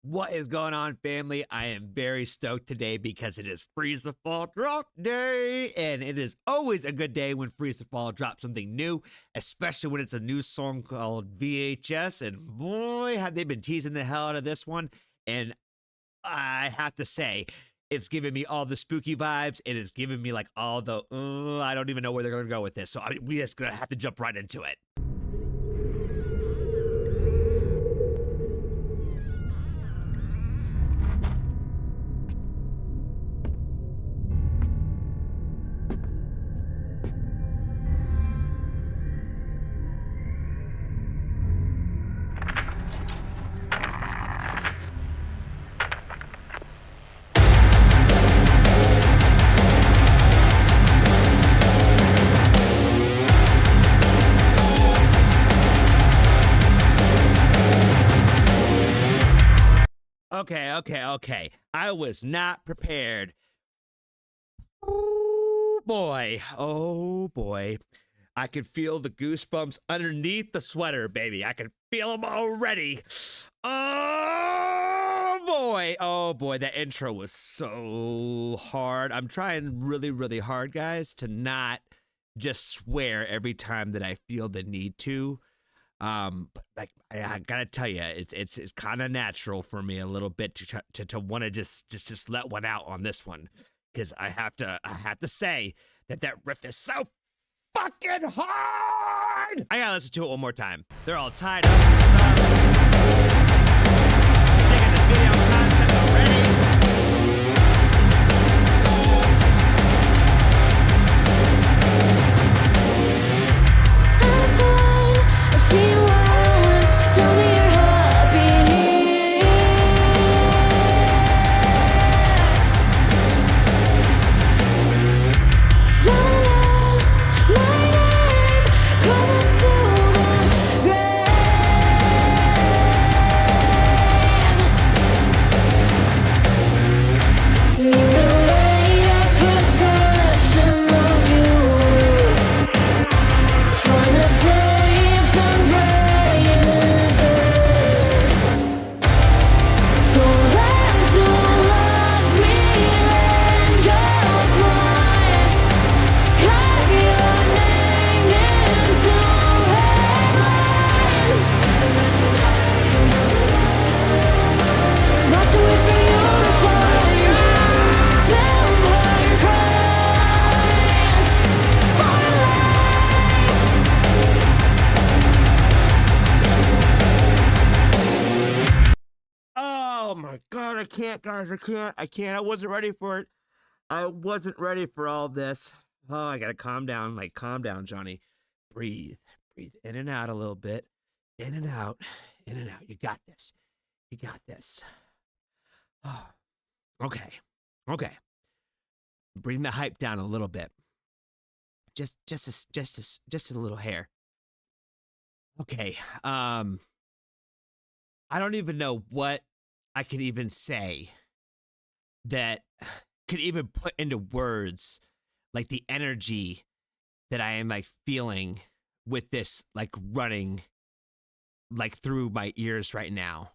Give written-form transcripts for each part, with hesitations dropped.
What is going on, family? I am very stoked today because it is Freeze the Fall drop day, and it is always a good day when Freeze the Fall drops something new, especially when it's a new song called VHS. And boy, have they been teasing the hell out of this one. And I have to say, it's giving me all the spooky vibes, and it's giving me like all the, I don't even know where they're going to go with this. So we just going to have to jump right into it. Okay. I was not prepared. Oh boy. I could feel the goosebumps underneath the sweater, baby. I can feel them already. Oh boy, that intro was so hard. I'm trying really hard, guys, to not just swear every time that I feel the need to. But like I gotta tell you, it's kind of natural for me a little bit to want to just let one out on this one, because I have to say that riff is so fucking hard. I gotta listen to it one more time. They're all tied up and stuff. Thinking the video concept already. Oh my God, I can't, guys. I can't. I wasn't ready for it. I wasn't ready for all this. Oh, I gotta calm down. Like, calm down, Johnny. Breathe. Breathe in and out a little bit. In and out. In and out. You got this. You got this. Oh, okay. Bring the hype down a little bit. Just a little hair. Okay. I don't even know what I could even say that could even put into words like the energy that I am like feeling with this like running like through my ears right now.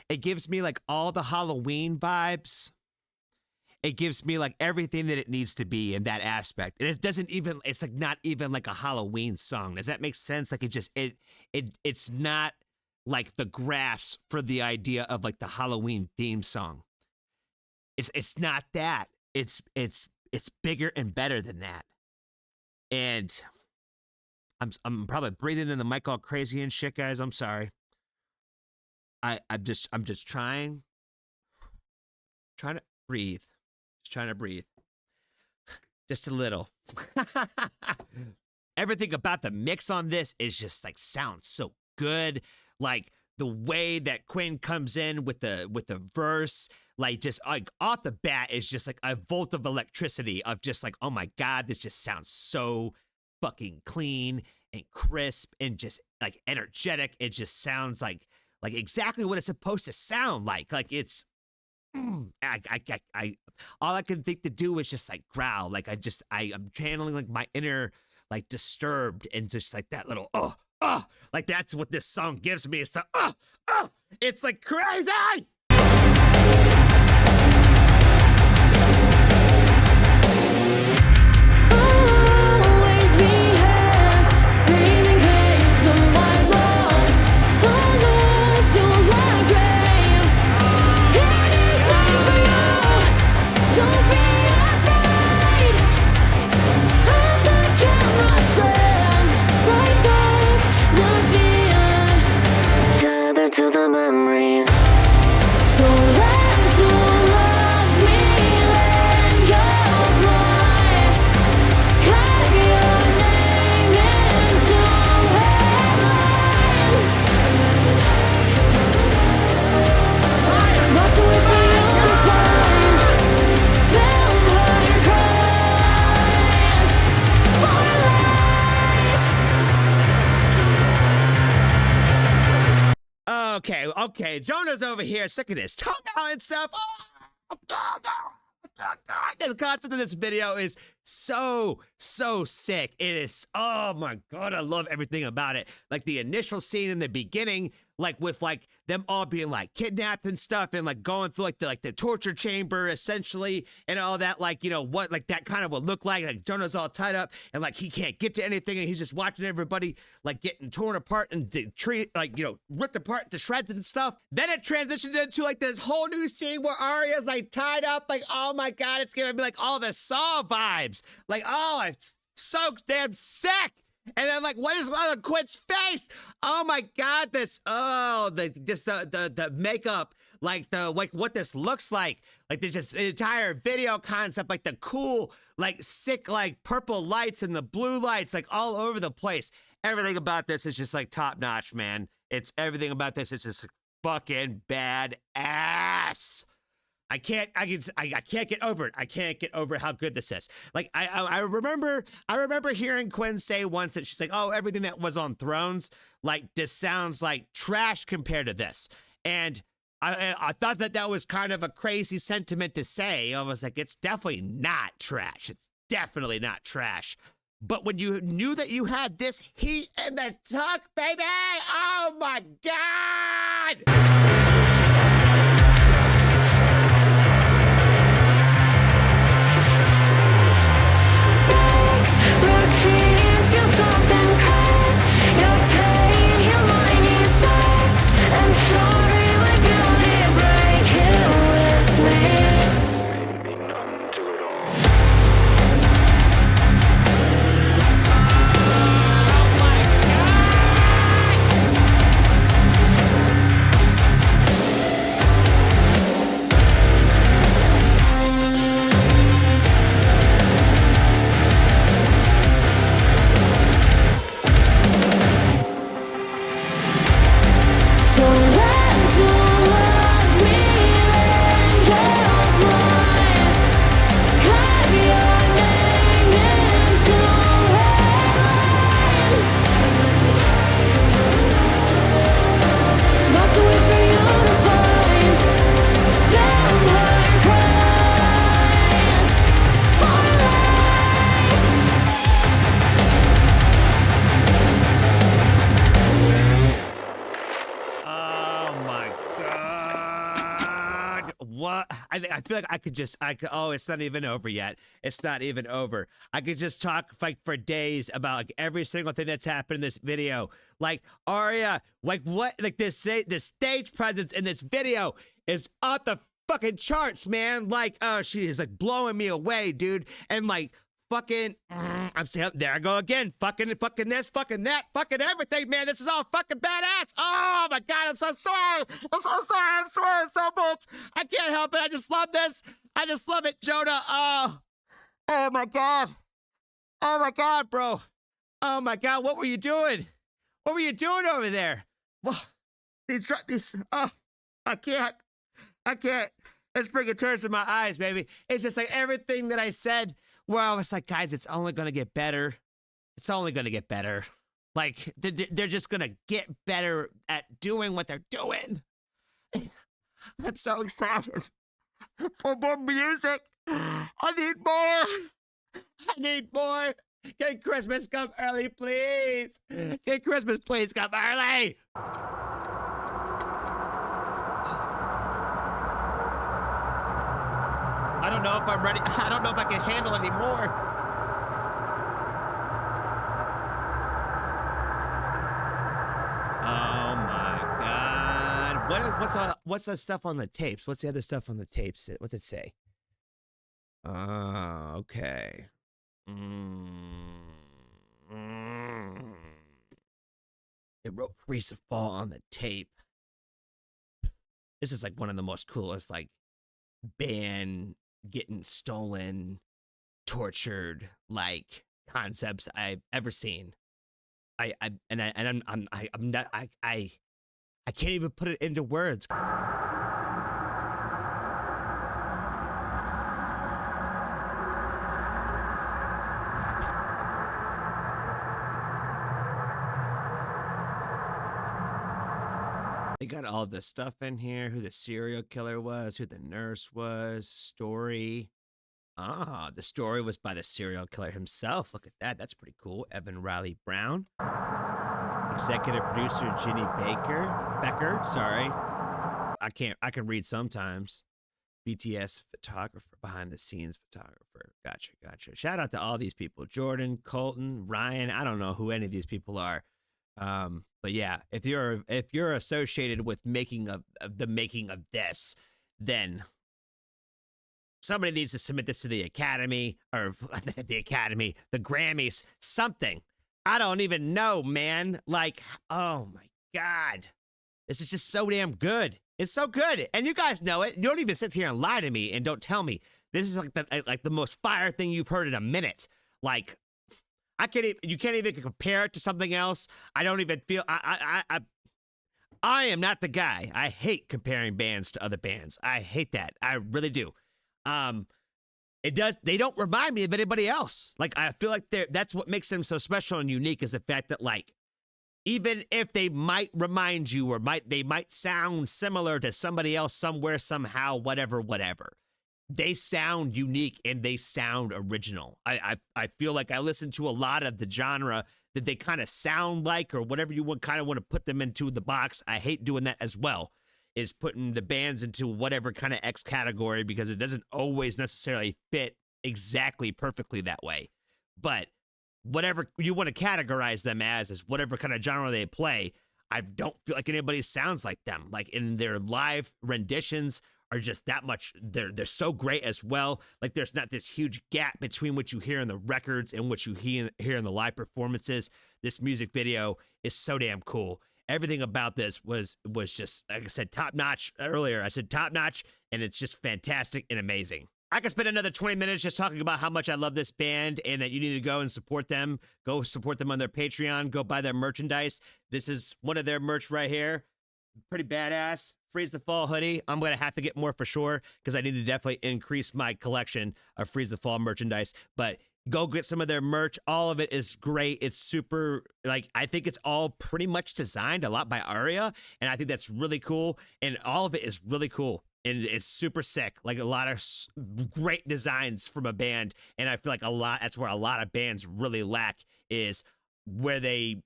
It gives me like all the Halloween vibes. It gives me like everything that it needs to be in that aspect. And it doesn't even, it's like not even like a Halloween song. Does that make sense? Like it's not like the grasp for the idea of like the Halloween theme song. It's not that. It's bigger and better than that. And I'm probably breathing in the mic all crazy and shit, guys. I'm sorry. I'm just trying to breathe. Trying to breathe just a little. Everything about the mix on this is just like sounds so good. Like the way that Quinn comes in with the verse, like just like off the bat is just like a volt of electricity of just like, oh my God, this just sounds so fucking clean and crisp and just like energetic. It just sounds like exactly what it's supposed to sound like. Like it's all I can think to do is just like growl. Like I'm channeling like my inner like Disturbed and just like that little like that's what this song gives me. It's the it's like crazy. To the memory. So let you love me, let you fly. Carve your name into headlines. Watch away for you to find vampire cries for Okay, Jonah's over here, sick of this tone and stuff. The concept of this video is so sick. It is, oh my god, I love everything about it. Like the initial scene in the beginning, like with like them all being like kidnapped and stuff, and like going through like the torture chamber essentially, and all that, like, you know what, like that kind of would look like Jonah's all tied up and like he can't get to anything, and he's just watching everybody like getting torn apart and treated, like, you know, ripped apart to shreds and stuff. Then it transitions into like this whole new scene where Arya's like tied up, like, oh my god, it's giving me like all the Saw vibes. Like, oh, it's so damn sick. And then, like, what is on Quint's face? Oh my god, this, oh, the makeup, like what this looks like there's just an entire video concept, like the cool, like sick, like purple lights and the blue lights, like all over the place. Everything about this is just like top notch, man. It's everything about this is just fucking badass. I can't get over it. I can't get over how good this is. Like I remember hearing Quinn say once that she's like, oh, everything that was on Thrones, like, this sounds like trash compared to this. And I thought that was kind of a crazy sentiment to say. I was like, it's definitely not trash. It's definitely not trash. But when you knew that you had this heat in the tuck, baby, oh my god! What? I feel like I could, oh, it's not even over yet. It's not even over. I could just talk like for days about like every single thing that's happened in this video. Like Arya, like what, like this stage presence in this video is off the fucking charts, man. Like, oh, she is like blowing me away, dude. And like, fucking, I'm saying, there I go again. Fucking this, fucking that, fucking everything, man. This is all fucking badass. Oh my god, I'm so sorry. I'm so sorry. I'm swearing so much. I can't help it. I just love this. I just love it, Jonah. Oh my god. Oh my god, bro. Oh my god, what were you doing? What were you doing over there? Well, oh, I can't. It's bringing tears in my eyes, baby. It's just like everything that I said, where I was like, guys, it's only gonna get better. It's only gonna get better. Like, they're just gonna get better at doing what they're doing. I'm so excited for more music. I need more. I need more. Can Christmas come early, please? Can Christmas please come early? I don't know if I'm ready. I don't know if I can handle anymore. Oh my God. What's the stuff on the tapes? What's the other stuff on the tapes? What's it say? Okay. It wrote Freeze to Fall on the tape. This is like one of the most coolest, like, band getting stolen, tortured, like, concepts I've ever seen. I'm not, I can't even put it into words. They got all this stuff in here, who the serial killer was, who the nurse was, story. Ah, the story was by the serial killer himself. Look at that. That's pretty cool. Evan Riley Brown. Executive producer Ginny Becker, sorry. I can read sometimes. BTS photographer, behind the scenes photographer. Gotcha. Shout out to all these people. Jordan, Colton, Ryan. I don't know who any of these people are. But yeah, if you're associated with the making of this, then somebody needs to submit this to the Academy, or the Academy, the Grammys, something. I don't even know, man. Like, oh my God. This is just so damn good. It's so good. And you guys know it. You don't even sit here and lie to me and don't tell me. This is like the most fire thing you've heard in a minute. Like, you can't even compare it to something else. I don't even feel, I am not the guy. I hate comparing bands to other bands. I hate that. I really do. They don't remind me of anybody else. Like, I feel like that's what makes them so special and unique, is the fact that, like, even if they might remind you, or they might sound similar to somebody else somewhere, somehow, whatever, they sound unique and they sound original. I feel like I listen to a lot of the genre that they kind of sound like, or whatever you would kind of want to put them into the box. I hate doing that as well, is putting the bands into whatever kind of X category, because it doesn't always necessarily fit exactly perfectly that way. But whatever you want to categorize them as whatever kind of genre they play, I don't feel like anybody sounds like them. Like, in their live renditions are just that much, they're so great as well. Like, there's not this huge gap between what you hear in the records and what you hear in the live performances. This music video is so damn cool. Everything about this was just, like I said, top notch earlier. I said top notch, and it's just fantastic and amazing. I could spend another 20 minutes just talking about how much I love this band, and that you need to go and support them. Go support them on their Patreon. Go buy their merchandise. This is one of their merch right here. Pretty badass. Freeze the Fall hoodie. I'm going to have to get more for sure, because I need to definitely increase my collection of Freeze the Fall merchandise. But go get some of their merch. All of it is great. It's super, like, I think it's all pretty much designed a lot by Aria, and I think that's really cool. And all of it is really cool. And it's super sick. Like, a lot of great designs from a band. And I feel like that's where a lot of bands really lack, is where they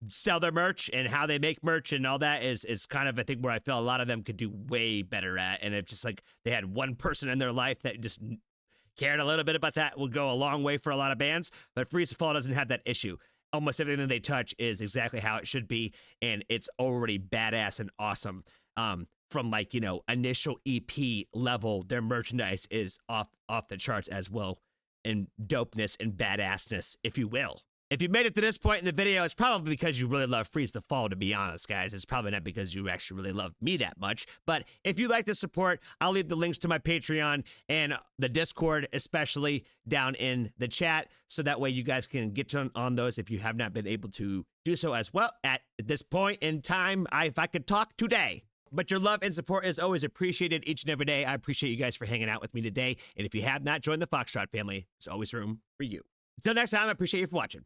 sell their merch and how they make merch, and all that is kind of, I think, where I feel a lot of them could do way better at. And it's just like they had one person in their life that just cared a little bit about that, would go a long way for a lot of bands. But Freeze the Fall doesn't have that issue. Almost everything that they touch is exactly how it should be, and it's already badass and awesome. From, like, you know, initial EP level, their merchandise is off the charts as well, in dopeness and badassness, if you will. If you made it to this point in the video, it's probably because you really love Freeze the Fall, to be honest, guys. It's probably not because you actually really love me that much. But if you like the support, I'll leave the links to my Patreon and the Discord, especially, down in the chat, so that way you guys can get on those if you have not been able to do so as well at this point in time. If I could talk today. But your love and support is always appreciated each and every day. I appreciate you guys for hanging out with me today. And if you have not joined the Foxtrot family, there's always room for you. Until next time, I appreciate you for watching.